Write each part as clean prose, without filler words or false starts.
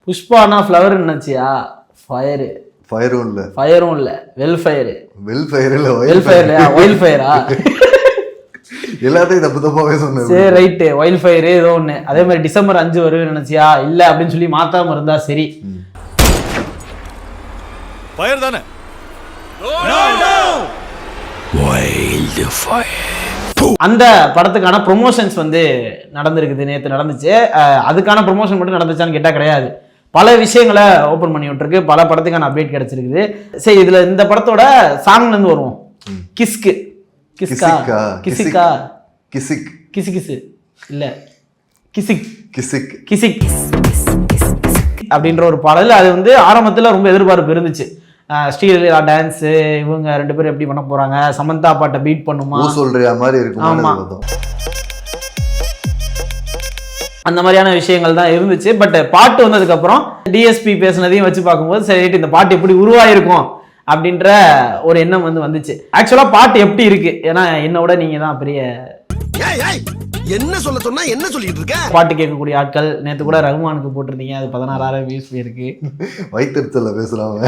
புஷ்பானா flower நினைச்சியா? ஃபயரும் இல்ல well fire இல்ல வெல் ஃபயர் ஒயில் ஃபயரா? எல்லாத்தையும் தப்பு தப்பாவே சொன்னேன். சரி ரைட்டு, ஒயில் ஃபயர் ஏதோ ஒண்ணு. அதே மாதிரி டிசம்பர் 5 வருவேன் நினைச்சியா? இல்ல அப்படின்னு சொல்லி மாத்தாம இருந்தா சரி. ஃபயர் தானே? அந்த படத்துக்கான ப்ரொமோஷன்ஸ் வந்து நடந்திருக்குது, நேற்று நடந்துச்சு. அதுக்கான ப்ரொமோஷன் மட்டும் நடந்துச்சான்னு கேட்டால் கிடையாது. பல விஷயங்களை ஓப்பன் பண்ணி விட்டுருக்கு, பல படத்துக்கான அப்டேட் கிடைச்சிருக்குது. சரி, இதுல இந்த படத்தோட சாங்ல இருந்து வருவோம். கிஸ்கு கிஸ்கா கிசிக்கா கிசிக் கிசு கிசு இல்ல கிசிக் கிசிக் கிசிக் அப்படின்ற ஒரு பாடல். அது வந்து ஆரம்பத்தில் ரொம்ப எதிர்பார்ப்பு இருந்துச்சு. ஸ்ரீலீலா டான்ஸ், இவங்க 2 பேரும் எப்படி பண்ண போறாங்க, சமந்தா பாட்டை பீட் பண்ணுமா சொல்ற மாதிரி இருக்கும். ஆமா, அந்த மாதிரியான விஷயங்கள் தான் இருந்துச்சு. பட் பாட்டு வந்ததுக்கு அப்புறம் டிஎஸ்பி பேசினதையும் வச்சு பார்க்கும்போது சரி, இந்த பாட்டு எப்படி உருவாயிருக்கும் அப்படின்ற ஒரு எண்ணம் வந்துச்சு. ஆக்சுவலா பாட்டு எப்படி இருக்கு, ஏன்னா என்னோட நீங்க தான் பெரிய என்ன சொல்ல சொன்னா என்ன சொல்லிட்டு இருக்க. பாட்டு கேட்கக்கூடிய ஆட்கள். நேற்று கூட ரகுமானுக்கு போட்டிருந்தீங்க, அது 16,000 வியூஸ் போயிருக்கு. வைத்திருத்தல பேசுறாங்க.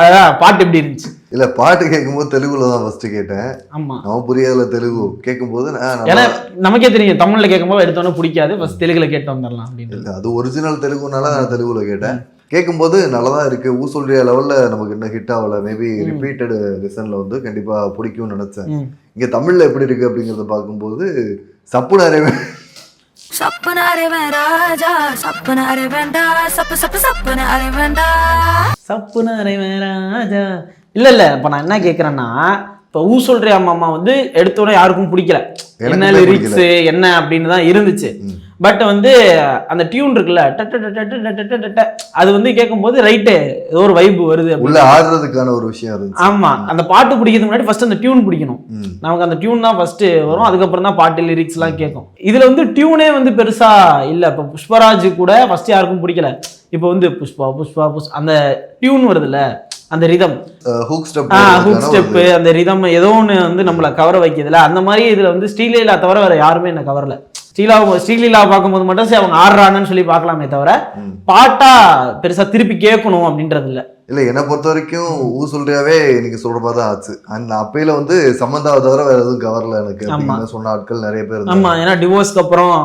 அதான் பாட்டு எப்படி இருந்துச்சு? இல்ல, பாட்டு கேட்கும்போது தெலுங்குல தான் ஃபர்ஸ்ட் கேட்டேன். ஆமா, நம்ம புரியாதுல தெலுங்கு கேட்கும்போது. ஏன்னா நமக்கே தெரியும் தமிழ்ல கேட்கும்போது எடுத்தோன்னே பிடிக்காது, ஃபர்ஸ்ட் தெலுங்குல கேட்டு வந்துடலாம் அப்படின்னு. அது ஒரிஜினல் தெலுங்குனால நான் தெலுங்குல கேட்டேன். கேட்கும்போது நல்லதான் இருக்கு. சொல்ற லெவல்ல நமக்கு இன்னும் ஹிட் ஆகல. மேபி ரிப்பீட்டட் லிசன்ல வந்து கண்டிப்பா பிடிக்கும்னு நினைச்சேன். இங்க தமிழ்ல எப்படி இருக்கு அப்படிங்கறத பார்க்கும்போது சப்புனாரே ராஜா இல்ல. இப்ப நான் என்ன கேக்குறேன்னா, இப்ப சொல்றியா மாமா வந்து எடுத்தோட யாருக்கும் பிடிக்கல. என்ன லிரிக்ஸ் என்ன அப்படின்னு தான் இருந்துச்சு. பட் வந்து அந்த டியூன் இருக்குல்ல, அது வந்து கேட்கும்போது ரைட்டு ஏதோ ஒரு வைப் வருது, உள்ள ஆடுறதுக்கான ஒரு விஷயம் இருந்துச்சு. ஆமா, அந்த பாட்டு பிடிக்கிறதுக்கு முன்னாடி ஃபர்ஸ்ட் அந்த டியூன் பிடிக்கணும். நமக்கு அந்த டியூன் தான் ஃபர்ஸ்ட் வரும், அதுக்கப்புறம் தான் பாட்டு லிரிக்ஸ் எல்லாம் கேட்கும். இதுல வந்து டியூனே வந்து பெருசா இல்ல. இப்ப புஷ்பராஜ் கூட ஃபர்ஸ்ட் யாருக்கும் பிடிக்கல. இப்ப வந்து புஷ்பா புஷ்பா புஷ் அந்த டியூன் வருதுல்ல, அந்த ரிதம் ஹூக் ஸ்டெப், அந்த ரிதம் ஏதோ ஒன்று வந்து நம்மளை கவர வைக்கிறதுல. அந்த மாதிரி இதுல வந்து ஸ்ரீலீலா தவிர வேற யாருமே என்ன கவரல. ஸ்ரீலீலா பார்க்கும்போது மட்டும் சரி அவங்க ஆடுறாங்கன்னு சொல்லி பார்க்கலாமே தவிர பாட்டா பெருசா திருப்பி கேட்கணும் அப்படின்றது இல்ல. இல்ல, என்னை பொறுத்த வரைக்கும் சொல்றியாவே நீங்க சொல்றப்பா தான் ஆச்சு. அந்த அப்பையில வந்து சம்மந்தாவை தவிர வேற எதுவும் கவரல எனக்கு சொன்ன ஆட்கள் நிறைய பேர். ஆமா, ஏன்னா டிவோர்ஸ்க்கு அப்புறம்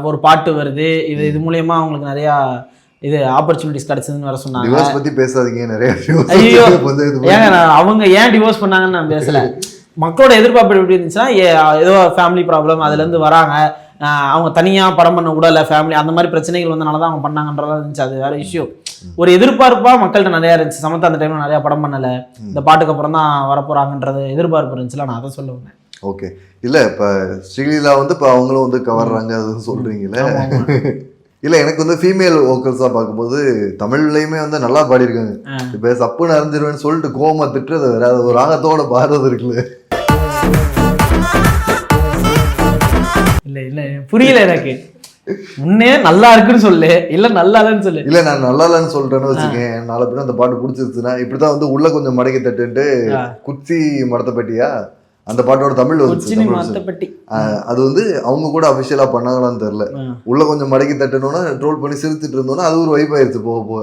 ஒரு பாட்டு வருது, இது மூலியமா அவங்களுக்கு நிறைய இது ஆப்பர்ச்சுனிட்டிஸ் கிடைச்சதுன்னு வர சொன்னாங்க. டிவோர்ஸ் பத்தி பேசாதீங்க, நிறைய ஐயோ ஏங்க அவங்க ஏன் டிவோர்ஸ் பண்ணாங்கன்னு நான் பேசல. மக்களோட எதிர்பார்ப்பு எப்படி இருந்துச்சுன்னா, ஏதோ ஃபேமிலி ப்ராப்ளம் அதுல இருந்து வராங்க, அவங்க தனியா படம் பண்ண விடல, ஃபேமிலி அந்த மாதிரி பிரச்சனைகள் வந்தனாலதான் அவங்க பண்ணாங்கன்றதா இருந்துச்சு. அது வேற இஷ்யூ. ஒரு எதிர்பார்ப்பா மக்கள்கிட்ட நிறைய இருந்துச்சு. சமந்தா அந்த டைம்ல நிறைய படம் பண்ணல, இந்த பாட்டுக்கு அப்புறம் தான் வரப்போறாங்கன்றது எதிர்பார்ப்பு இருந்துச்சுல. நான் அதை சொல்லுவேன். ஓகே, இல்ல இப்ப ஸ்ரீலீலா வந்து இப்ப அவங்களும் வந்து கவர்றாங்க அது சொல்றீங்களே. இல்ல, எனக்கு வந்து ஃபீமேல் வோக்கல்ஸா பார்க்கும்போது தமிழ்லயுமே வந்து நல்லா பாடியிருக்காங்க. இப்ப சப்புன்னு அறிஞ்சிருவேன்னு சொல்லிட்டு கோவமா திட்டுறது வேற, அது ஒரு ராகத்தோட பாடுறது இருக்குல்ல. இல்ல புரியல எனக்கு. முன்னே நல்லா இருக்குன்னு சொல்லு, இல்ல நல்லா இல்லன்னு சொல்லு. இல்ல, நான் நல்லா இல்லன்னு சொல்றேன்னு வச்சுக்கேன். நாளை பின்ன அந்த பாட்டு பிடிச்சிருச்சுன்னா இப்படிதான் வந்து உள்ள கொஞ்சம் மடக்கி தட்டுன்ட்டு குச்சி மடத்தப்பட்டியா அந்த பாட்டோட தமிழ் வந்து அது வந்து அவங்க கூட அபிஷியலா பண்ணாங்களான்னு தெரியல. உள்ள கொஞ்சம் மடக்கி தட்டணும்னா ட்ரோல் பண்ணி சிரிச்சுட்டு இருந்தோம்னா அது ஒரு வைப் ஆயிருச்சு போக போக.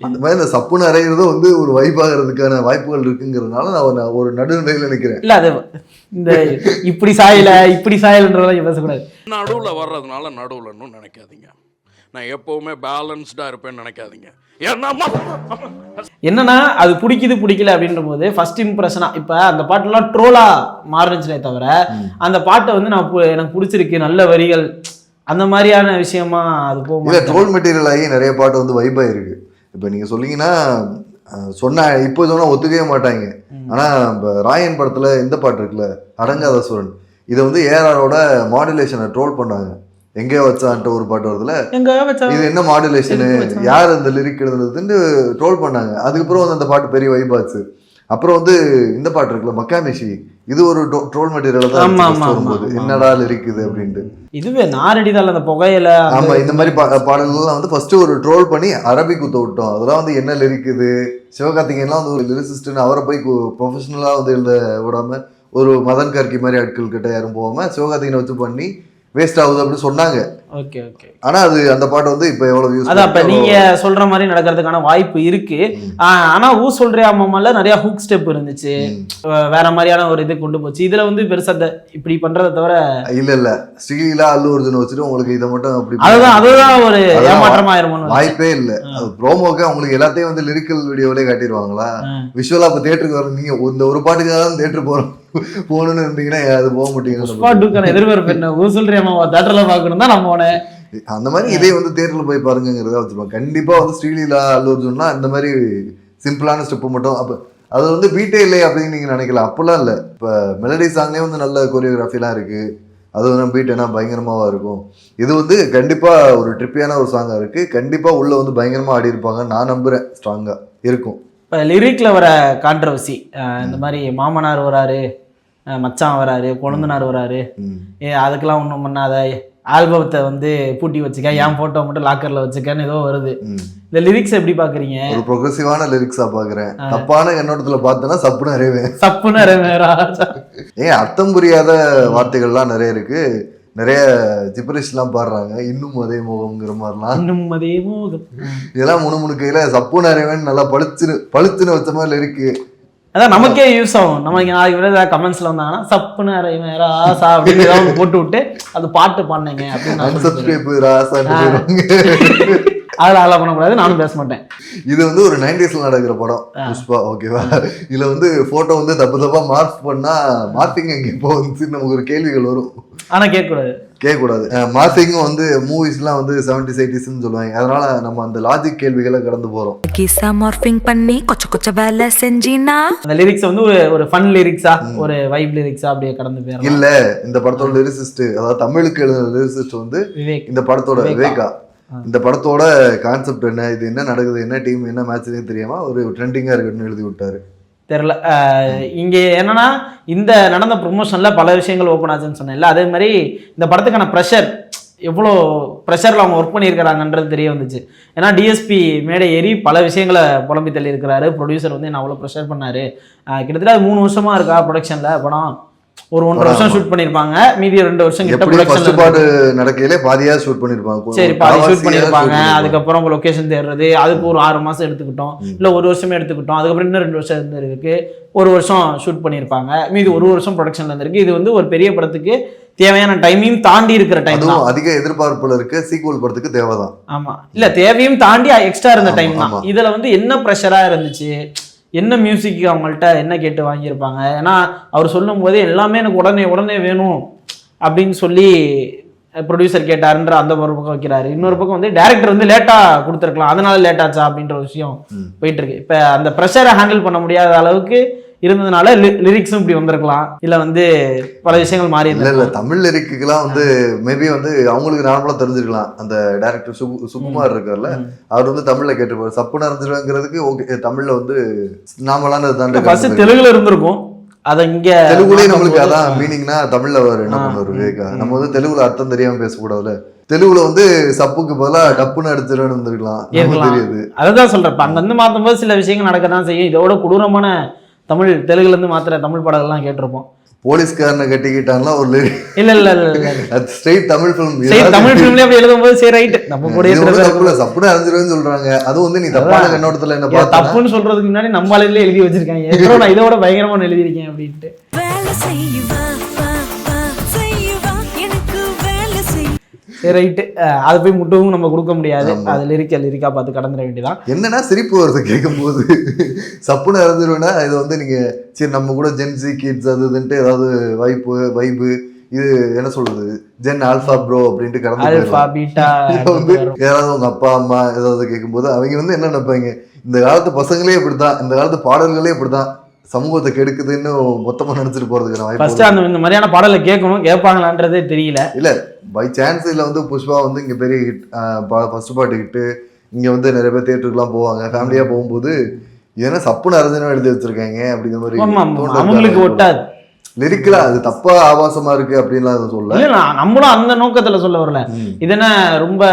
அந்த மாதிரி இந்த சப்புன்னு அறையிறதும் வந்து ஒரு வைப் ஆகிறதுக்கான வாய்ப்புகள் இருக்குங்கிறதுனால நான் ஒரு நடுநிலையில நிக்கிறேன். இல்ல, அது இந்த இப்படி சாயல்ன்றதெல்லாம் பேசக்கூடாது. நடுவுல வர்றதுனால நடுவுலன்னு நினைக்காதீங்க. நான் எப்பவுமே பேலன்ஸ்டா இருப்பேன்னு நினைக்காதீங்க. என்னன்னா அது பிடிக்கல அப்படின்ற போது ஃபர்ஸ்ட் இம்ப்ரெஷனா இப்ப அந்த பாட்டுலாம் ட்ரோலா மாறுச்சுனே தவிர அந்த பாட்டை வந்து எனக்கு பிடிச்சிருக்கு, நல்ல வரிகள், அந்த மாதிரியான விஷயமா அது போகும். ட்ரோல் மெட்டீரியல் ஆகி நிறைய பாட்டு வந்து வைபா இருக்கு. இப்ப நீங்க சொன்னீங்கன்னா இப்போ சொன்னா ஒத்துக்கவே மாட்டாங்க. ஆனா இப்ப ராயன் படத்துல இந்த பாட்டு இருக்குல்ல, அடங்காத சூரன், இதை வந்து ஏஆரோட மாடுலேஷனை ட்ரோல் பண்ணாங்க. எங்கேயோ வச்சான்ட்டு ஒரு பாட்டு வருதுல, இது என்ன மாடுலேஷனு, யார் அந்த லிரிக் எழுதுனதுன்னு ட்ரோல் பண்ணாங்க. அதுக்கப்புறம் அந்த பாட்டு பெரிய வைபாச்சு. அப்புறம் வந்து இந்த பாட்டு இருக்குல்ல மக்காமிஷி, இது ஒரு ட்ரோல் மெட்டீரியல் தான் வரும்போது என்னடா லிரிக்குது அப்படின்ட்டு. இதுவே நாரடிதால் அந்த புகையில. ஆமா, இந்த மாதிரி பாடல்கள்லாம் வந்து ஃபர்ஸ்ட் ஒரு ட்ரோல் பண்ணி அரபிக் குத்த விட்டோம். அதெல்லாம் வந்து என்ன லிரிக்குது, சிவகார்த்திகேயன்லாம் வந்து ஒரு லிரிசிஸ்ட்னு அவரை போய் ப்ரொஃபஷனலா வந்து எழுத விடாம ஒரு மதன் கார்கி மாதிரி ஆட்கள் கிட்ட யாரும் போகாம சிவகார்த்திகேயனை வச்சு பண்ணி வேஸ்ட் ஆகுது அப்படின்னு சொன்னாங்க. Okay okay. ஆனா அது அந்த பாட்டு வந்து இப்ப எவ்வளவு வியூஸ் அதான் இப்ப நீங்க சொல்ற மாதிரி நடக்கிறதுக்கான வாய்ப்பு இருக்கு. ஆனா ஊ சொல்றியா மாமால நிறைய ஹூக் ஸ்டெப் இருந்துச்சு, வேற மாதிரியான ஒரு இது கொண்டு போச்சு. இதுல வந்து பெருசா இப்படி பண்றதை தவிர இல்ல ஸ்ரீலீலா அல்லு அர்ஜுன் வச்சுட்டு உங்களுக்கு இதை மட்டும் அப்படி அதுதான் ஒரு ஏமாற்றமா ஆயிருமோன்னு வாய்ப்பே இல்ல. அது ப்ரோமோக்கு அவங்களுக்கு எல்லாத்தையும் வந்து லிரிக்கல் வீடியோவிலே காட்டிடுவாங்களா, விஷுவலா இப்ப தியேட்டருக்கு வர நீங்க இந்த ஒரு பாட்டுக்காக தான் தியேட்டர் போகணும்னு இருந்தீங்கன்னா அது போக மாட்டீங்க. எதிர்பார்ப்பு என்ன, ஊ சொல்றியா மாமா தியேட்டர்ல பாக்கணும் தான் நம்ம அந்த மாதிரி இதே வந்து தியேட்டர்ல போய் பாருங்கிறத வச்சிருப்பாங்க. கண்டிப்பா வந்து ஸ்ரீலீலா அல்லு அர்ஜுன்னா இந்த மாதிரி சிம்பிளான ஸ்டெப் மட்டும் அப்ப அது வந்து பீட்டே இல்லை அப்படின்னு நீங்க நினைக்கலாம். அப்பெல்லாம் இல்லை. இப்ப மெலடி சாங்லேயே வந்து நல்ல கொரியோகிராஃபிலாம் இருக்கு, அது வந்து பீட் என்ன பயங்கரமாவா இருக்கும். இது வந்து கண்டிப்பா ஒரு ட்ரிப்பியான ஒரு சாங்கா இருக்கு. கண்டிப்பா உள்ள வந்து பயங்கரமா ஆடி இருப்பாங்க, நான் நம்புறேன் ஸ்ட்ராங்கா இருக்கும். இப்போ லிரிக்ல வர கான்ட்ரவர்சி, இந்த மாதிரி மாமனார் வராரு, மச்சான் வராரு, கொழுந்தனார் வராரு, அதுக்கெல்லாம் ஒன்றும் பண்ணாத, ஆல்பத்தை வந்து பூட்டி வச்சுக்க, என் போட்டோ மட்டும் லாக்கர்ல வச்சுக்கன்னு ஏதோ வருது. இந்த லிரிக்ஸ் எப்படி பாக்குறீங்க? ஒரு ப்ரொக்ரெசிவான லிரிக்ஸா பாக்குறேன். தப்பான எண்ணோட்டத்துல பார்த்தனா சப்புன்னு அறிவேன். சப்புன்னு அறிவேரா? ஏன் அர்த்தம் புரியாத வார்த்தைகள்லாம் நிறைய இருக்கு. நிறைய ஜிப்ரிஷ்லாம் பாடுறாங்க. இன்னும் அதே மோகம்ங்கிற மாதிரிலாம், இன்னும் அதே மோகம், இதெல்லாம் முணுமுணுக்கையில சப்புன்னு அறிவேன் நல்லா பழுத்துன்னு வச்ச மாதிரி இருக்கு. அதான் நமக்கே யூஸ் ஆகும். நமக்கு நாளைக்கு விட கமெண்ட்ஸ்ல வந்தாங்கன்னா சப்புன்னு அறிவேன் ராசா அப்படின்னு ஏதாவது போட்டு விட்டு அது பாட்டு பாடுனீங்க அப்படின்னு அதெல்லாம் அதெல்லாம் பண்ணக்கூடாது, நானும் பேச மாட்டேன். இது வந்து ஒரு 90s நடக்கிற படம் புஷ்பா, ஓகேவா? இதுல வந்து போட்டோ வந்து தப்பா மார்க் பண்ணா மார்க்கிங் எங்க இப்போ வந்து நமக்கு ஒரு கேள்விகள் வரும். ஆனா கேட்கக்கூடாது. மார்க்கிங்கும் வந்து மூவிஸ்லாம் வந்து 70s 80s சொல்லுவாங்க. அதனால நம்ம அந்த லாஜிக் கேள்விகளை கடந்து போறோம். பண்ணி கொச்ச வேலை செஞ்சினா அந்த லிரிக்ஸ் வந்து ஒரு ஃபன் லிரிக்ஸா, ஒரு வைப் லிரிக்ஸா அப்படியே கடந்து போயிடும். இல்ல இந்த படத்தோட லிரிசிஸ்ட், அதாவது தமிழுக்கு எழுதுன லிரிசிஸ்ட் வந்து இந்த படத்தோட விவேகா. இந்த படத்தோட கான்செப்ட் என்ன, இது என்ன நடக்குது, என்ன டீம், என்ன மேட்ச்னே தெரியாம ஒரு ட்ரெண்டிங்கா இருக்குன்னு எழுதி விட்டாரு. தெரியல. இங்க என்னன்னா இந்த நடந்த ப்ரொமோஷன்ல பல விஷயங்கள் ஓப்பன் ஆச்சுன்னு சொன்னேன்ல, அதே மாதிரி இந்த படத்துக்கான ப்ரெஷர், எவ்வளோ ப்ரெஷரில் அவங்க ஒர்க் பண்ணியிருக்கிறாங்கன்றது தெரிய வந்துச்சு. ஏன்னா டிஎஸ்பி மேடை ஏறி பல விஷயங்களை புலம்பி தள்ளி இருக்கிறாரு. ப்ரொடியூசர் வந்து என்ன அவ்வளோ ப்ரெஷர் பண்ணாரு. கிட்டத்தட்ட 3 வருஷமா இருக்கா ப்ரொடக்ஷனில் படம். ஒரு 1.5 வருஷம் ஷூட் பண்ணிருப்பாங்க, மீதி 2 வருஷம் கிட்ட ப்ரொடக்ஷன்ல பாட்டு நடக்கையிலே பாதியா ஷூட் பண்ணிருப்பாங்க. சரி, பாதி ஷூட் பண்ணிருப்பாங்க. அதுக்கப்புறம் லொகேஷன் தேடுறது, அதுக்கு ஒரு 6 மாசம் எடுத்துக்கிட்டோம், இல்ல 1 வருஷமே எடுத்துக்கிட்டோம். அதுக்கப்புறம் இன்னும் 2 வருஷம் இருந்திருக்கு, 1 வருஷம் ஷூட் பண்ணிருப்பாங்க, மீதி 1 வருஷம் ப்ரொடக்ஷன்ல இருந்திருக்கு. இது வந்து ஒரு பெரிய படத்துக்கு தேவையான டைமையும் தாண்டி இருக்கிற டைம் தான். அதிக எதிர்பார்ப்புல இருக்கு சீக்வல் படத்துக்கு தேவைதான். ஆமா, இல்ல தேவையும் தாண்டி எக்ஸ்ட்ரா இருந்த டைம் தான். இதுல வந்து என்ன ப்ரெஷரா இருந்துச்சு, என்ன மியூசிக் அவங்கள்ட்ட என்ன கேட்டு வாங்கியிருப்பாங்க. ஏன்னா அவர் சொல்லும் போதே எல்லாமே எனக்கு உடனே வேணும் அப்படின்னு சொல்லி ப்ரொடியூசர் கேட்டாருன்ற அந்த ஒரு பக்கம் வைக்கிறாரு. இன்னொரு பக்கம் வந்து டைரக்டர் வந்து லேட்டா கொடுத்துருக்கலாம், அதனால லேட் ஆச்சா அப்படின்ற ஒரு விஷயம் போயிட்டு இருக்கு. இப்ப அந்த ப்ரெஷரை ஹேண்டில் பண்ண முடியாத அளவுக்கு இருந்ததுனால லிரிக்ஸும் இப்படி வந்திருக்கலாம், இல்ல வந்து பல விஷயங்கள் மாறி இல்ல தமிழ் லிரிக்குலாம் வந்து மேபி வந்து அவங்களுக்கு நார்மலா தெரிஞ்சிருக்கலாம். அந்த டைரக்டர் சுகுமார் இருக்கார்ல, அவர் வந்து தமிழ்ல கேட்டுப்பாரு. சப்பு நிறைஞ்சிருங்கிறதுக்கு ஓகே, தமிழ்ல வந்து நார்மலான தெலுங்குல இருந்திருக்கும். அத இங்க தெலுங்குலயே நம்மளுக்கு அதான் மீனிங்னா தமிழ்ல அவர் என்ன பண்ணுவாரு விவேகா, நம்ம வந்து தெலுங்குல அர்த்தம் தெரியாம பேசக்கூடாதுல. தெலுங்குல வந்து சப்புக்கு பதிலா டப்புன்னு அடிச்சிருன்னு இருந்திருக்கலாம், தெரியுது. அதான் சொல்றப்ப அங்க வந்து மாத்தும் போது சில விஷயங்கள் நடக்கதான் செய்யும். இதோட கொடூரமான தமிழ் தெலுங்குல இருந்து மாத்திர தமிழ் பாடல்கள்லாம் கேட்டிருப்போம். போலீஸ்காரனை கட்டிக்கிட்டான்ல ஒரு இல்ல அது ஸ்ட்ரெயிட் தமிழ் ஃபிலிம். தமிழ் ஃபிலிம்ல அப்படி எழுதும்போது சரி ரைட், நம்ம கூட சப்புன்னு அறிஞ்சிருவேன்னு சொல்றாங்க. அது வந்து நீ தப்பான கண்ணோட்டத்துல என்ன பார்த்தா தப்புன்னு சொல்றதுக்கு முன்னாடி நம்மளால எழுதி வச்சிருக்காங்க, நான் இதோட பயங்கரமா எழுதியிருக்கேன் அப்படின்ட்டு. சரி ரைட்டு, அதை போய் முட்டவும் நம்ம கொடுக்க முடியாது. அது லிரிக்கா பார்த்து கடந்துட வேண்டியதான். என்னன்னா சிரிப்பு வருது கேட்கும் போது. சப்புன்னு இறந்துருவேன்னா இது வந்து நீங்க சரி நம்ம கூட ஜென்சி கிட்ஸ் அது இதுன்ட்டு ஏதாவது வைப்பு இது என்ன சொல்றது ஜென் ஆல்பா ப்ரோ அப்படின்ட்டு கடந்து வந்து யாராவது உங்க அப்பா அம்மா ஏதாவது கேட்கும்போது அவங்க வந்து என்ன நினைப்பாங்க, இந்த காலத்து பசங்களே இப்படித்தான், இந்த காலத்து பாடல்களே இப்படிதான் சமூகத்தை கெடுக்குதுன்னு மொத்தமா நினைச்சிட்டு போறதுக்கு வாய்ப்பு. அந்த மாதிரியான பாடலை கேட்பாங்களான்றதே தெரியல. இல்ல பை சான்ஸ் இல்ல வந்து புஷ்பா வந்து இங்க பெரிய ஹிட், ஃபர்ஸ்ட் பாட்டு ஹிட்டு, இங்க வந்து நிறைய பேர் தியேட்டருக்குலாம் போவாங்க, ஃபேமிலியா போகும்போது ஏன்னா சப்புன்னு அரைஞ்சனா எழுதி வச்சிருக்காங்க அப்படிங்கிற மாதிரி அவங்களுக்கு ஒட்டாது. லிரிக்கலா அது தப்பா ஆபாசமா இருக்கு அப்படின்லாம் சொல்ல, நம்மளும் அந்த நோக்கத்துல சொல்ல வரல. இது என்ன ரொம்ப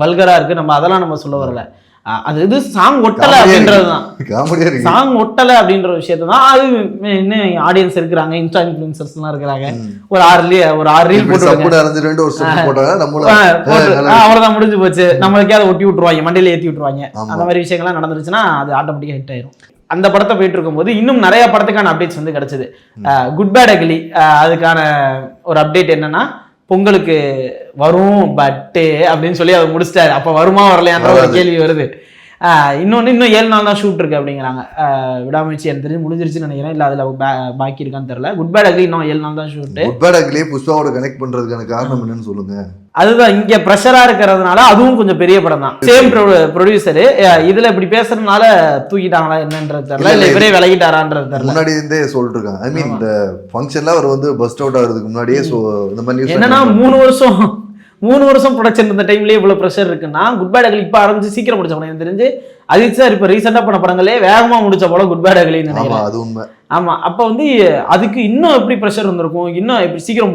வல்கரா இருக்கு, நம்ம அதெல்லாம் நம்ம சொல்ல வரல. அது இது சாங் ஒட்டலை அப்படின்றதுதான். காமெடியா இருக்கு. சாங் ஒட்டலை அப்படின்ற விஷயத்த தான் அது இன்னும் ஆடியன்ஸ் இருக்கிறாங்க, இன்ஸ்டா இன்ஃபுளுசர்ஸ்லாம் இருக்கிறாங்க. ஒரு 6 ரீல் போட்டு அவ்வளவுதான் முடிஞ்சு போச்சு. நம்மளுக்கே அதை ஒட்டி விட்டுருவாங்க, மண்டையில ஏற்றி விட்டுருவாங்க. அந்த மாதிரி விஷயங்கள்லாம் நடந்துருச்சுன்னா அது ஆட்டோமேட்டிக்காக ஹிட் ஆயிரும். அந்த படத்தை போயிட்டு இருக்கும்போது இன்னும் நிறைய படத்துக்கான அப்டேட்ஸ் வந்து கிடைச்சது. குட் பேட் அக்லி அதுக்கான ஒரு அப்டேட் என்னன்னா, பொங்கலுக்கு வரும் பட்டு அப்படின்னு சொல்லி அதை முடிச்சிட்டாரு. அப்போ வருமா வரலையான்ற ஒரு கேள்வி வருது. இன்னும் 7 நாள் தான் ஷூட் இருக்கு அப்படிங்கிறாங்க. விடாமுயற்சி எனக்கு தெரிஞ்சு முடிஞ்சிருச்சுன்னு நினைக்கிறேன். இல்லை அதில் பாக்கி இருக்கான்னு தெரியல. குட் பேட் அக்லி இன்னும் 7 நாள் தான் ஷூட். குட் பேட் அக்லியே புஷ்பாவோட கனெக்ட் பண்றதுக்கான காரணம் என்னன்னு சொல்லுங்க. அதுதான் இங்க ப்ரெஷரா இருக்கிறதுனால, அதுவும் கொஞ்சம் பெரிய படம் தான். சேம் ப்ரொடியூசர் இதுல இப்படி பேசுறதுனால தூக்கிட்டாங்களா என்னன்றது தெரியல, இல்ல இவரே விலகிட்டாரான்றது தெரியல. முன்னாடி இருந்தே சொல்லிட்டு இருக்காங்க. ஐ மீன் இந்த ஃபங்க்ஷன்ல அவர் வந்து பஸ்ட் அவுட் ஆகிறதுக்கு முன்னாடியே இந்த மாதிரி என்னன்னா 3 வருஷம் ப்ரொடக்ஷன் இருந்த டைம்லயே இவ்வளவு ப்ரெஷர் இருக்குன்னா, குட் பேட் அக்லி இப்ப ஆரம்பிச்சு சீக்கிரம் முடிச்ச படம். எனக்கு தெரிஞ்சு அஜித் சார் இப்ப ரீசெண்டா பண்ண படங்களே வேகமா முடிச்ச படம் குட் பேட் அக்லின்னு நினைக்கிறேன். அது உண்மை. ஆமா, அப்ப வந்து அதுக்கு இன்னும் எப்படி ப்ரெஷர் இருந்திருக்கும், இன்னும் எப்படி சீக்கிரம்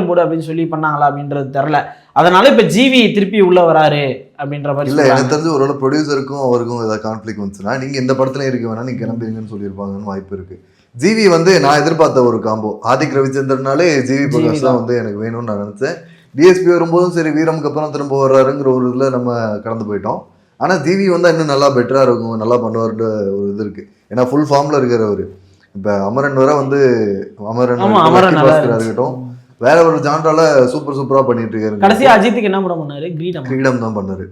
போடு அப்படின்னு சொல்லி பண்ணாங்களா அப்படின்றது தெரியல. அதனால இப்ப ஜிவி திருப்பி உள்ள வராரு அப்படின்ற மாதிரி. இல்ல எனக்கு தெரிஞ்சு ஒரு ப்ரொடியூசருக்கும் அவருக்கும் ஏதாவது கான்ஃபிளிக் வந்துச்சுன்னா, நீங்க இந்த படத்துல இருக்க வேணா நீங்க கிளம்பிடுங்கன்னு சொல்லியிருப்பாங்கன்னு வாய்ப்பு இருக்கு. ஜிவி வந்து நான் எதிர்பார்த்த ஒரு காம்போ. ஆதிக் ரவிச்சந்திரனாலே ஜிவி பிரகாஷ் தான் வந்து எனக்கு வேணும்னு நான் நினைச்சேன். டிஎஸ்பி வரும்போதும் சரி, வீரமுக்கு அப்புறம் திரும்ப வர்றாருங்கிற ஒரு இதுல நம்ம கடந்து போயிட்டோம். ஆனா ஜிவி வந்தா இன்னும் நல்லா பெட்டரா இருக்கும், நல்லா பண்ணுவாருன்ற ஒரு இது இருக்கு. ஏன்னா ஃபுல் ஃபார்ம்ல இருக்கிறவர். இப்ப அமரன் வர வந்து அமரன் இருக்கட்டும், வேற ஒரு ஜான்ரால சூப்பரா பண்ணிட்டு இருக்காரு. கடைசியா அஜித்துக்கு என்ன படம் பண்ணாரு? கிரீடம் தான் பண்ணாரு.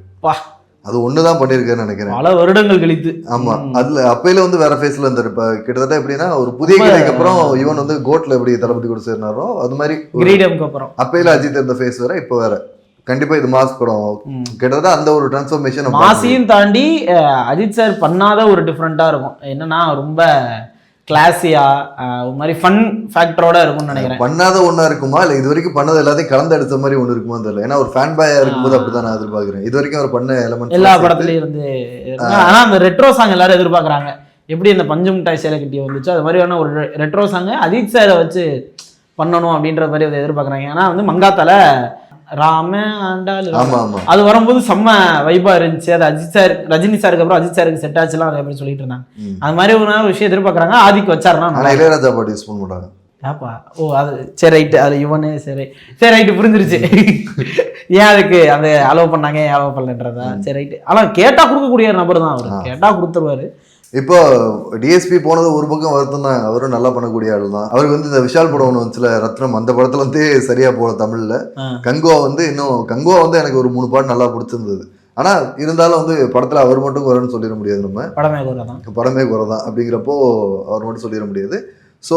அது ஒண்ணுதான் பண்ணிருக்காருன்னு நினைக்கிறேன், பல வருடங்கள் கழித்து. ஆமா, அதுல அப்பையில வந்து வேற ஃபேஸ்ல இருந்தாரு. இப்ப கிட்டத்தட்ட எப்படின்னா ஒரு புதிய கதைக்கு அப்புறம் இவன் வந்து கோட்ல எப்படி தளபதி கூட சேர்னாரோ அது மாதிரி கிரீடம்க்கு அப்புறம் அப்பையில அஜித் இருந்த ஃபேஸ் வேற, இப்ப வேற. கண்டிப்பா இது மாஸ் படம். கிட்டத்தட்ட அந்த ஒரு டிரான்ஸ்ஃபர்மேஷன் மாசியும் தாண்டி அஜித் சார் பண்ணாத ஒரு டிஃப்ரெண்டா இருக்கும். என்னன்னா ரொம்ப கிளாஸியா ஒரு மாதிரி ஃபன் ஃபேக்டரோட இருக்கும்னு நினைக்கிறேன். பண்ணாத ஒண்ணா இருக்குமா, இல்ல இது வரைக்கும் பண்ணது எல்லாத்தையும் கலந்து அடிச்ச மாதிரி ஒண்ணு இருக்குமா தெரியல. ஏன்னா ஒரு ஃபேன் பாயா இருக்கும்போது அப்படிதான் நான் எதிர்பார்க்கிறேன். இது வரைக்கும் அவர் பண்ண எலிமெண்ட் எல்லா படத்துலயும் இருந்து. ஆனா அந்த ரெட்ரோ சாங் எல்லாரும் எதிர்பார்க்கறாங்க. எப்படி இந்த பஞ்சு மிட்டாய் சேலை கட்டி வந்துச்சு அது மாதிரியான ஒரு ரெட்ரோ சாங் அஜித் சாரை வச்சு பண்ணணும் அப்படின்ற மாதிரி அதை எதிர்பார்க்கறாங்க. ஏன்னா வந்து மங்காத்தால ராம ஆண்டாள் அது வரும்போது செம்ம வைபா இருந்துச்சு. அது அஜித் சார், ரஜினி சாருக்கு அப்புறம் அஜித் சாருக்கு செட் ஆச்சுலாம் நிறைய பேர் சொல்லிட்டு இருந்தாங்க. அது மாதிரி ஒரு விஷயம் எதிர்பார்க்கறாங்க. ஆதிக்கு வச்சாருன்னா இளையராஜா பாட்டு யூஸ் பண்ண மாட்டாங்க. ஏப்பா ஓ அது சரி ரைட்டு, அது இவனே சரி ரைட்டு புரிஞ்சிருச்சு. ஏன் அதுக்கு அதை அலோவ் பண்ணாங்க, ஏன் அலோவ் பண்ணலன்றதா. சரி ரைட்டு. ஆனால் கேட்டா கொடுக்கக்கூடிய நபர் தான் அவர், கேட்டா கொடுத்துருவாரு. இப்போ டிஎஸ்பி போனது ஒரு பக்கம் வருத்தம் தான், அவரும் நல்லா பண்ணக்கூடிய ஆள் தான். அவருக்கு வந்து இந்த விஷால் படம் ஒன்று வந்துச்சுல ரத்னம், அந்த படத்துல வந்து சரியா போல தமிழ்ல. கங்குவா வந்து எனக்கு ஒரு 3 பாட்டு நல்லா பிடிச்சிருந்தது. ஆனா இருந்தாலும் வந்து படத்துல அவர் மட்டும் குறைன்னு சொல்லிட முடியாது. நம்ம படமே குறை தான் அப்படிங்கிறப்போ அவர் மட்டும் சொல்லிட முடியாது. ஸோ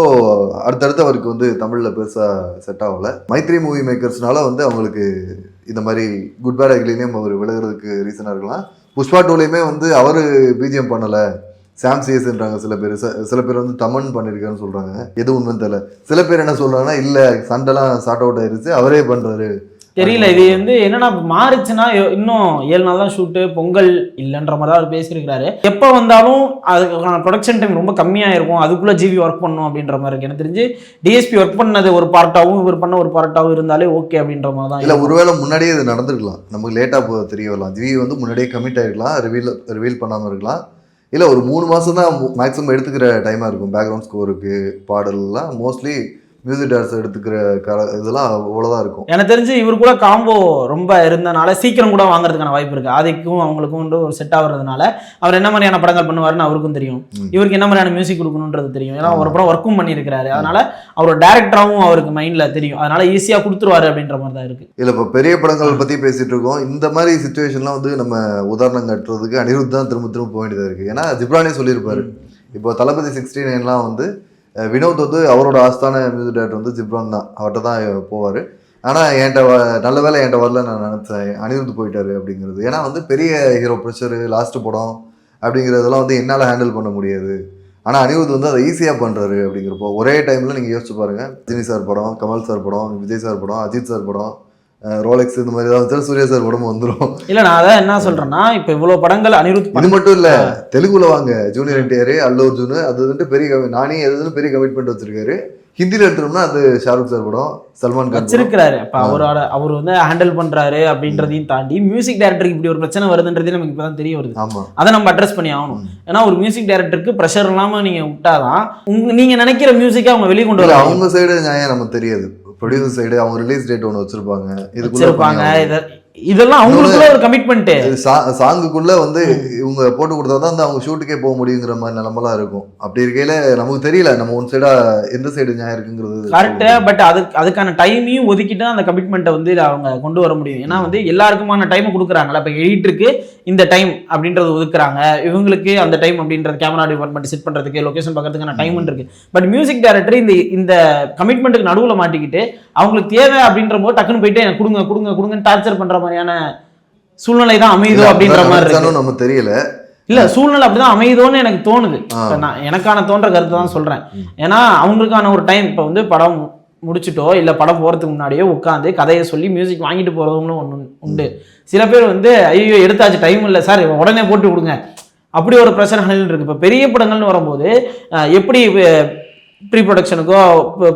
அடுத்தடுத்து அவருக்கு வந்து தமிழில் பெருசாக செட் ஆகலை. மைத்ரி மூவி மேக்கர்ஸ்னால வந்து அவங்களுக்கு இந்த மாதிரி குட் பேட் அக்லிலையும் அவர் விலகிறதுக்கு ரீசனாக இருக்கலாம். புஷ்பா 2லையுமே வந்து அவர் பிஜிஎம் பண்ணலை, சாம் சிஎஸ்ன்றாங்க சில பேர் வந்து தமன் பண்ணியிருக்காருன்னு சொல்கிறாங்க. எது உண்மைன்னு தெரியல. சில பேர் என்ன சொல்கிறாங்கன்னா இல்லை சண்டைலாம் சார்ட் அவுட் ஆயிருச்சு, அவரே பண்ணுறாரு தெரியல. இது வந்து என்னன்னா மாறிச்சுன்னா இன்னும் 7 நாள் தான் ஷூட்டு, பொங்கல் இல்லைன்ற மாதிரி தான் அவர் பேசியிருக்கிறாரு. எப்போ வந்தாலும் அதுக்கான ப்ரொடக்ஷன் டைம் ரொம்ப கம்மியாக இருக்கும், அதுக்குள்ளே ஜிவி ஒர்க் பண்ணணும் அப்படின்ற மாதிரி இருக்கு. எனக்கு தெரிஞ்சு டிஎஸ்பி ஒர்க் பண்ணது ஒரு பார்ட்டாகவும் இவர் பண்ண ஒரு பார்ட்டாகவும் இருந்தாலே ஓகே அப்படின்ற மாதிரி தான். இல்லை ஒருவேளை முன்னாடியே இது நடந்திருக்கலாம், நமக்கு லேட்டாக தெரிய வரலாம். ஜிவி வந்து முன்னாடியே கமிட் ஆகிருக்கலாம், ரிவீல் பண்ணாமல் இருக்கலாம். இல்லை ஒரு 3 மாதம் தான் மேக்ஸிமம் எடுத்துக்கிற டைமாக இருக்கும். பேக்ரவுண்ட் ஸ்கோருக்கு பாடல்லாம் மோஸ்ட்லி மியூசிக் டான்ஸ் எடுத்துக்கிற இதெல்லாம் அவ்வளோதான் இருக்கும். எனக்கு தெரிஞ்சு இவர் கூட காம்போ ரொம்ப இருந்தனால சீக்கிரம் கூட வாங்குறதுக்கான வாய்ப்பு இருக்கு. ஆதிக்கும் அவங்களுக்கும் ஒரு செட் ஆகுறதுனால அவர் என்ன மாதிரியான படங்கள் பண்ணுவாருன்னு அவருக்கும் தெரியும், இவருக்கு என்ன மாதிரியான மியூசிக் கொடுக்கணுன்றது தெரியும். ஏன்னா ஒரு படம் ஒர்க்கும் பண்ணியிருக்கிறாரு, அதனால அவர் டேரக்டராகவும் அவருக்கு மைண்ட்ல தெரியும், அதனால ஈஸியாக கொடுத்துருவாரு அப்படின்ற மாதிரி தான் இருக்கு. இல்லை இப்போ பெரிய படங்கள் பற்றி பேசிட்டு இருக்கோம். இந்த மாதிரி சுச்சுவேஷன்லாம் வந்து நம்ம உதாரணம் கட்டுறதுக்கு அனிருத் தான் திரும்ப போக வேண்டியதாக இருக்குது. ஏன்னா ஜிப்ரானே சொல்லியிருப்பாரு, இப்போ தளபதி 69 வந்து வினோத் வந்து அவரோட ஆஸ்தான மியூசிக் டைரக்டர் வந்து ஜிப்ரான் தான், அவர்கிட்ட தான் போவார். ஆனால் என்கிட்ட நல்ல வேலை என்கிட்ட வரல நான் நினச்சேன், அனிருத் போயிட்டாரு அப்படிங்கிறது. ஏன்னா வந்து பெரிய ஹீரோ ப்ரெஷரு, லாஸ்ட்டு படம் அப்படிங்கிறதெல்லாம் வந்து என்னால் ஹேண்டில் பண்ண முடியாது. ஆனால் அனிருத் வந்து அதை ஈஸியாக பண்ணுறாரு அப்படிங்கிறப்போ ஒரே டைமில் நீங்கள் யோசிச்சு பாருங்கள், ரஜினி சார் படம், கமல் சார் படம், விஜய் சார் படம், அஜித் சார் படம், ரோலெக்ஸ் இந்த மாதிரி ஏதாவது சூர்யா சார் உடம்பு வந்துடும். இல்ல நான் அதான் என்ன சொல்றேன்னா இப்ப இவ்வளவு படங்கள் அனிருத் இது மட்டும் இல்ல, தெலுங்குல வாங்க ஜூனியர் என்டிஆர், அல்லு அர்ஜுன், அது வந்துட்டு பெரிய நானே எதுன்னு பெரிய கமிட்மெண்ட் வச்சிருக்காரு. ஹிந்தியில எடுத்தோம்னா அது ஷாருக் சார் படம், சல்மான் கான் வச்சிருக்கிறாரு. அப்ப அவர் வந்து ஹேண்டில் பண்றாரு அப்படின்றதையும் தாண்டி மியூசிக் டைரக்டருக்கு இப்படி ஒரு பிரச்சனை வருதுன்றதே நமக்கு இப்பதான் தெரிய வருது. ஆமா, அதை நம்ம அட்ரஸ் பண்ணி ஆகணும். ஏன்னா ஒரு மியூசிக் டைரக்டருக்கு ப்ரெஷர் இல்லாம நீங்க விட்டாதான் நீங்க நினைக்கிற மியூசிக்கை அவங்க வெளியே கொண்டு வர. அவங்க சைடு நியாயம் நமக்கு தெரியாது, ப்ரொடியூசர் சைடு அவங்க ரிலீஸ் டேட் ஒன்று வச்சிருப்பாங்க, இதெல்லாம் அவங்களுக்குள்ள ஒரு கமிட்மெண்ட். சாங்குக்குள்ள வந்து இவங்க போட்டு கொடுத்தாதான் அந்த அவங்க ஷூட்டுக்கே போக முடியுங்கிற மாதிரி நிலமெல்லாம் இருக்கும். அப்படி இருக்கையில நமக்கு தெரியல நம்ம ஒன் சைடா எந்த சைடு நியாயம் இருக்குங்கிறது கரெக்ட். பட் அதுக்கான டைமையும் ஒதுக்கிட்டு அந்த கமிட்மெண்ட்டை வந்து அவங்க கொண்டு வர முடியும். ஏன்னா வந்து எல்லாருக்குமான டைம் கொடுக்குறாங்களா. இப்போ எடிட்டருக்கு இந்த டைம் அப்படின்றது ஒதுக்குறாங்க, இவங்களுக்கு அந்த டைம் அப்படின்றது கேமரா டிபார்ட்மெண்ட் செட் பண்றதுக்கு லொகேஷன் பார்க்கறதுக்கான டைம் இருக்கு. பட் மியூசிக் டைரக்டர் இந்த கமிட்மெண்ட்டுக்கு நடுவில் மாட்டிக்கிட்டு அவங்களுக்கு தேவை அப்படின்ற போது டக்குன்னு போயிட்டு எனக்கு கொடுங்க கொடுங்க கொடுங்கன்னு டார்ச்சர் பண்ற மாதிரியான சூழ்நிலை தான் அமையுதோ அப்படின்ற மாதிரி இருக்கு. நம்ம தெரியல. இல்ல சூழ்நிலை அப்படிதான் அமையுதோன்னு எனக்கு தோணுது. நான் எனக்கான தோன்ற கருத்தை தான் சொல்றேன். ஏன்னா அவங்களுக்கான ஒரு டைம் இப்போ வந்து படம் முடிச்சுட்டோ இல்ல படம் போறதுக்கு முன்னாடியோ உட்காந்து கதையை சொல்லி மியூசிக் வாங்கிட்டு போறவங்களும் ஒன்று உண்டு. சில பேர் வந்து ஐயோ எடுத்தாச்சு டைம் இல்லை சார் உடனே போட்டு கொடுங்க அப்படி ஒரு பிரச்சனைகள் இருக்கு. இப்போ பெரிய படங்கள்னு வரும்போது எப்படி ப்ரீ ப்ரொடக்ஷனுக்கோ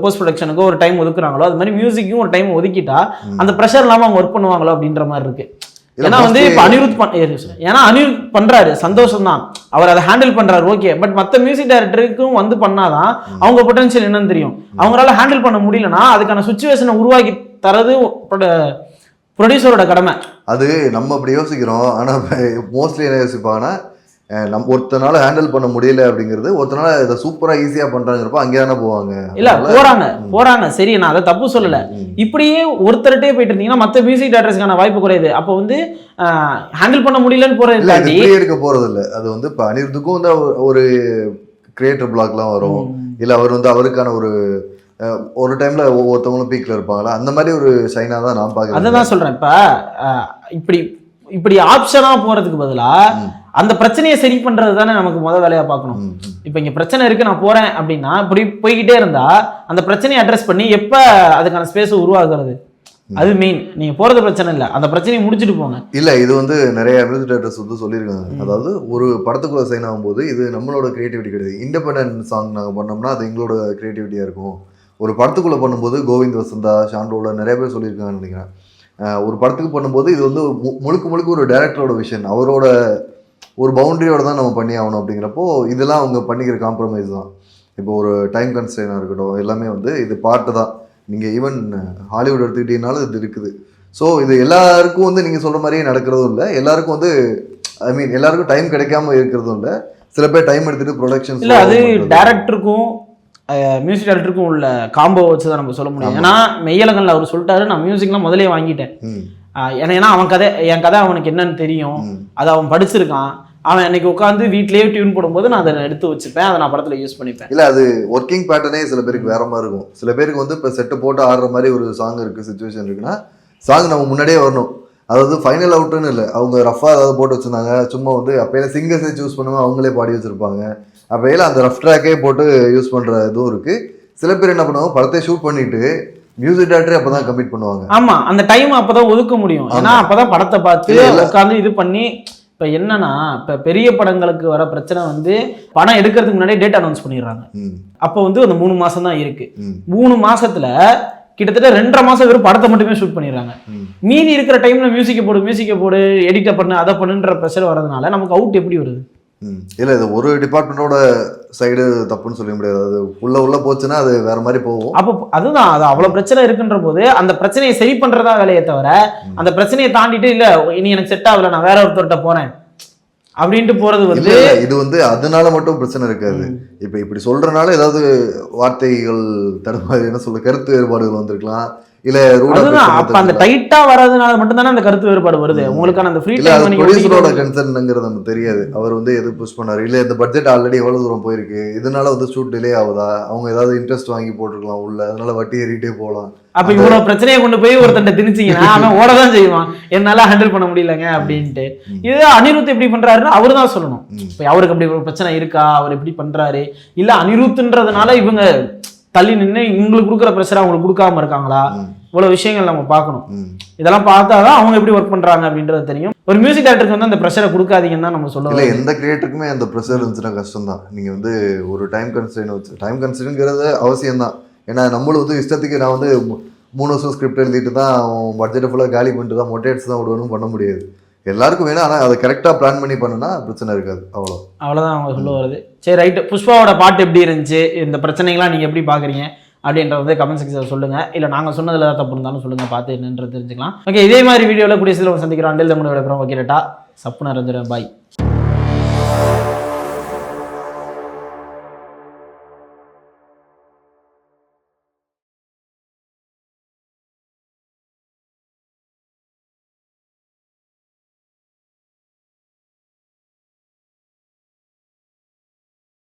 போஸ்ட் ப்ரொடக்ஷனுக்கோ ஒரு டைம் ஒதுக்குறாங்களோ அது மாதிரி மியூசிக்கும் ஒரு டைம் ஒதுக்கிட்டா அந்த ப்ரெஷர் இல்லாமல் அவங்க ஒர்க் பண்ணுவாங்களோ அப்படின்ற மாதிரி இருக்கு. ஏன்னா வந்து இப்போ அனிருத் பண்றாரு சந்தோஷம் தான், அவர் அதை ஹேண்டில் பண்றாரு ஓகே. பட் மற்ற மியூசிக் டைரக்டருக்கும் வந்து பண்ணாதான் அவங்க பொட்டன்ஷியல் என்னன்னு தெரியும். அவங்களால ஹேண்டில் பண்ண முடியலன்னா அதுக்கான சுச்சுவேஷனை உருவாக்கி தரது ப்ரொடியூசரோட கடமை. அது நம்ம அப்படி யோசிக்கிறோம். ஆனா மோஸ்ட்லி என்ன யோசிப்பாங்கன்னா நம்ம ஒருத்தனால ஹேண்டில் பண்ண முடியல அப்படிங்கிறது, ஒருத்தனால இதை சூப்பரா ஈஸியா பண்றாங்கிறப்ப அங்கேயான போவாங்க. இல்ல போறாங்க சரி, நான் அதை தப்பு சொல்லல. இப்படியே ஒருத்தர்கிட்டே போயிட்டு இருந்தீங்கன்னா மற்ற மியூசிக் டைரக்டர்ஸ்க்கான வாய்ப்பு குறையுது. அப்போ வந்து ஹேண்டில் பண்ண முடியலன்னு போறது இருக்க போறது இல்லை. அது வந்து இப்போ அனிருத்துக்கும் வந்து ஒரு கிரியேட்டர் பிளாக்லாம் வரும், இல்ல அவர் வந்து அவருக்கான ஒரு டைம்ல ஒவ்வொருத்தவங்களும் பீக்ல இருப்பாங்களா, அந்த மாதிரி ஒரு ஷைனா தான் நான் பாக்குறேன். அதான் சொல்றேன். இப்ப இப்படி ஆப்ஷனா போறதுக்கு பதிலா அந்த பிரச்சனையை சரி பண்றது தானே நமக்கு முதல் வேலையா பார்க்கணும். இப்ப இங்க பிரச்சனை இருக்கு நான் போறேன் அப்படின்னா இப்படி போய்கிட்டே இருந்தா அந்த பிரச்சனையை அட்ரஸ் பண்ணி எப்ப அதுக்கான ஸ்பேஸ் உருவாக்குறது, அது மெயின். நீங்க போறது பிரச்சனை இல்ல, அந்த பிரச்சனையை முடிச்சுட்டு போங்க. இல்ல இது வந்து நிறைய மியூசிக் டைரக்டர்ஸ் வந்து சொல்லியிருக்காங்க. அதாவது ஒரு படத்துக்குள்ள சைன் ஆகும்போது இது நம்மளோட கிரியேட்டிவிட்டி கிடையாது, இண்டிபெண்டன்ட் சாங் நாங்க பண்ணோம்னா அது எங்களோட கிரியேட்டிவிட்டியா இருக்கும். ஒரு படத்துக்குள்ள பண்ணும்போது கோவிந்த் வசந்தா, ஷாண்டோல நிறைய பேர் சொல்லியிருக்காங்கன்னு நினைக்கிறேன். ஒரு படத்துக்கு பண்ணும்போது இது வந்து முழுக்க ஒரு டைரக்டரோட விஷன், அவரோட ஒரு பவுண்டரியோட தான் நம்ம பண்ணி ஆகணும். அப்படிங்கிறப்போ இதெல்லாம் அவங்க பண்ணிக்கிற காம்ப்ரமைஸ் தான். இப்போ ஒரு டைம் கன்ஸ்ட்ரெயினாக இருக்கட்டும், எல்லாமே வந்து இது பார்ட்டு தான். நீங்கள் ஈவன் ஹாலிவுட் எடுத்துக்கிட்டீங்கனாலும் இது இருக்குது. ஸோ இது எல்லாருக்கும் வந்து நீங்கள் சொல்கிற மாதிரியே நடக்கிறதும் இல்லை, எல்லாருக்கும் வந்து எல்லாருக்கும் டைம் கிடைக்காம இருக்கிறதும் இல்லை. சில பேர் டைம் எடுத்துகிட்டு ப்ரொடக்ஷன் இல்லை, அது டேரக்டருக்கும் மியூசிக் டைரக்டருக்கும் உள்ள காம்போ வச்சு தான் நம்ம சொல்ல முடியும். ஏன்னா மெய்யலகன்ல அவர் சொல்லிட்டாரு நான் மியூசிக்லாம் முதலே வாங்கிட்டேன். ஏன்னா என் கதை அவனுக்கு என்னன்னு தெரியும், அதை அவன் படிச்சிருக்கான். அவன் அன்னைக்கு உட்காந்து வீட்லயே டியூன் போடும்போது நான் அதை எடுத்து வச்சுப்பேன், அதை நான் படத்துல யூஸ் பண்ணிப்பேன். இல்ல அது ஒர்க்கிங் பேட்டர்னே சில பேருக்கு வேற மாதிரி இருக்கும். சில பேருக்கு வந்து இப்போ செட்டு போட்டு ஆடுற மாதிரி ஒரு சாங் இருக்கு, சுச்சுவேஷன் இருக்குன்னா சாங் நம்ம முன்னாடியே வரணும். அதாவது ஃபைனல் அவுட்டுன்னு இல்லை, அவங்க ரஃபாக ஏதாவது போட்டு வச்சிருந்தாங்க, சும்மா வந்து அப்பையில சிங்கர்ஸே சூஸ் பண்ணுவாங்க, அவங்களே பாடி வச்சிருப்பாங்க. அப்பையில அந்த ரஃப் ட்ராக்கே போட்டு யூஸ் பண்ற இதுவும் இருக்கு. சில பேர் என்ன பண்ணுவாங்க, படத்தை ஷூட் பண்ணிட்டு மியூசிக் டைரக்டர் அப்பதான் கமிட் பண்ணுவாங்க. ஆமா, அந்த டைம் அப்பதான் ஒதுக்க முடியும். ஏன்னா அப்பதான் படத்தை பார்த்து உட்காந்து இது பண்ணி. இப்ப என்னன்னா இப்ப பெரிய படங்களுக்கு வர பிரச்சனை வந்து படம் எடுக்கிறதுக்கு முன்னாடியே டேட் அனௌன்ஸ் பண்ணிடுறாங்க. அப்போ வந்து அந்த 3 மாசம் தான் இருக்கு. 3 மாசத்துல கிட்டத்தட்ட 2.5 மாசம் வெறும் படத்தை மட்டுமே ஷூட் பண்ணிடுறாங்க. மீதி இருக்கிற டைம்ல மியூசிக்கை போடு எடிட்டை பண்ணு அதை பண்ணுன்ற ப்ரெஷர் வரதுனால நமக்கு அவுட் எப்படி வருது? இல்லை, இது ஒரு டிபார்ட்மெண்டோட சைடு தப்புன்னு சொல்ல முடியாது. அது உள்ள போச்சுன்னா அது வேற மாதிரி போகும். அப்போ அதுதான், அது அவ்வளவு பிரச்சனை இருக்குன்ற போது அந்த பிரச்சனையை சரி பண்றதா வேலையை தவிர அந்த பிரச்சனையை தாண்டிட்டு இல்ல இனி எனக்கு செட் ஆகல நான் வேற ஒருத்தர்கிட்ட போறேன் அப்படின்ட்டு போறது வந்து இது வந்து அதனால மட்டும் பிரச்சனை இருக்காது. இப்ப இப்படி சொல்றதுனால ஏதாவது வார்த்தைகள் தடுமாறி என்ன சொல்ல கருத்து வேறுபாடுகள் வந்திருக்கலாம். இல்ல அப்ப அந்த டைட்டா வர்றதுனால மட்டும் தானே அந்த கருத்து வேறுபாடு வருது. உங்களுக்கான அந்த ஃப்ரீ டைம் ப்ரொடியூசரோட கன்சர்ன்ங்கிறது நமக்கு தெரியாது. அவர் வந்து எது புஷ் பண்ணாரு, இல்ல இந்த பட்ஜெட் ஆல்ரெடி எவ்வளவு தூரம் போயிருக்கு, இதனால வந்து ஷூட் டிலே ஆகுதா, அவங்க ஏதாவது இன்ட்ரெஸ்ட் வாங்கி போட்டுருக்கலாம் உள்ள, அதனால வட்டி ஏறிட்டே போகலாம். அப்ப இவ்வளவு பிரச்சனையை கொண்டு போய் ஒருத்தன் திணிச்சிங்கன்னா அவன் ஓடதான் செய்வான், என்னால ஹேண்டில் பண்ண முடியலங்க அப்படின்ட்டு. இது அனிருத் எப்படி பண்றாருன்னு அவரு தான் சொல்லணும். இப்ப அவருக்கு அப்படி ஒரு பிரச்சனை இருக்கா, அவர் எப்படி பண்றாரு, இல்ல அனிருத்ன்றதுனால இவங்க தள்ளி நின்று இவங்களுக்கு கொடுக்குற ப்ரெஷர் அவங்களுக்கு கொடுக்காம இருக்காங்களா, இவ்வளவு விஷயங்கள் நம்ம பார்க்கணும். ம். இதெல்லாம் பார்த்தாதான் அவங்க எப்படி ஒர்க் பண்றாங்க அப்படின்றது தெரியும். ஒரு மியூசிக் டைரக்டருக்கு வந்து அந்த ப்ரெஷரை கொடுக்காதீங்கன்னு தான் நம்ம இல்லை சொல்லுவோம். எந்த கிரியேட்டருக்குமே அந்த ப்ரெஷர் இருந்துச்சுன்னா கஷ்டம் தான். நீங்கள் வந்து ஒரு டைம் கன்ஸ்ட்ரெயின் வச்சு டைம் கன்ஸ்ட்ரெயின்ங்கிறது அவசியம் தான். ஏன்னா நம்மளும் வந்து இஷ்டத்துக்கு நான் வந்து 3 வருஷம் ஸ்கிரிப்ட் எழுதிட்டு தான் பட்ஜெட்டை ஃபுல்லாக காலி பண்ணிட்டு தான் மொட்டைட்ஸ் தான் விடுவனும் பண்ண முடியாது. எல்லாருக்கும் வேணும், ஆனால் அதை கரெக்டாக பிளான் பண்ணி பண்ணுனா பிரச்சனை இருக்காது. அவ்வளோதான் அவங்க சொல்ல வருது. சரி ரைட்டு, புஷ்பாவோட பாட்டு எப்படி இருந்துச்சு, இந்த பிரச்சனைகள்லாம் நீங்கள் எப்படி பார்க்குறீங்க அப்படின்றத கமெண்ட் செக்ஷனில் சொல்லுங்கள். இல்லை நாங்கள் சொன்னதில் ஏதாவது தப்பு இருந்தாலும் சொல்லுங்கள், பார்த்து என்னன்றது தெரிஞ்சுக்கலாம். ஓகே, இதே மாதிரி வீடியோவில் கூடிய சந்திக்கிறோம். அண்டில் தமிழ் விளம்பரம். ஓகே டேட்டா சப்பு நிறைஞ்சிடும். பாய்.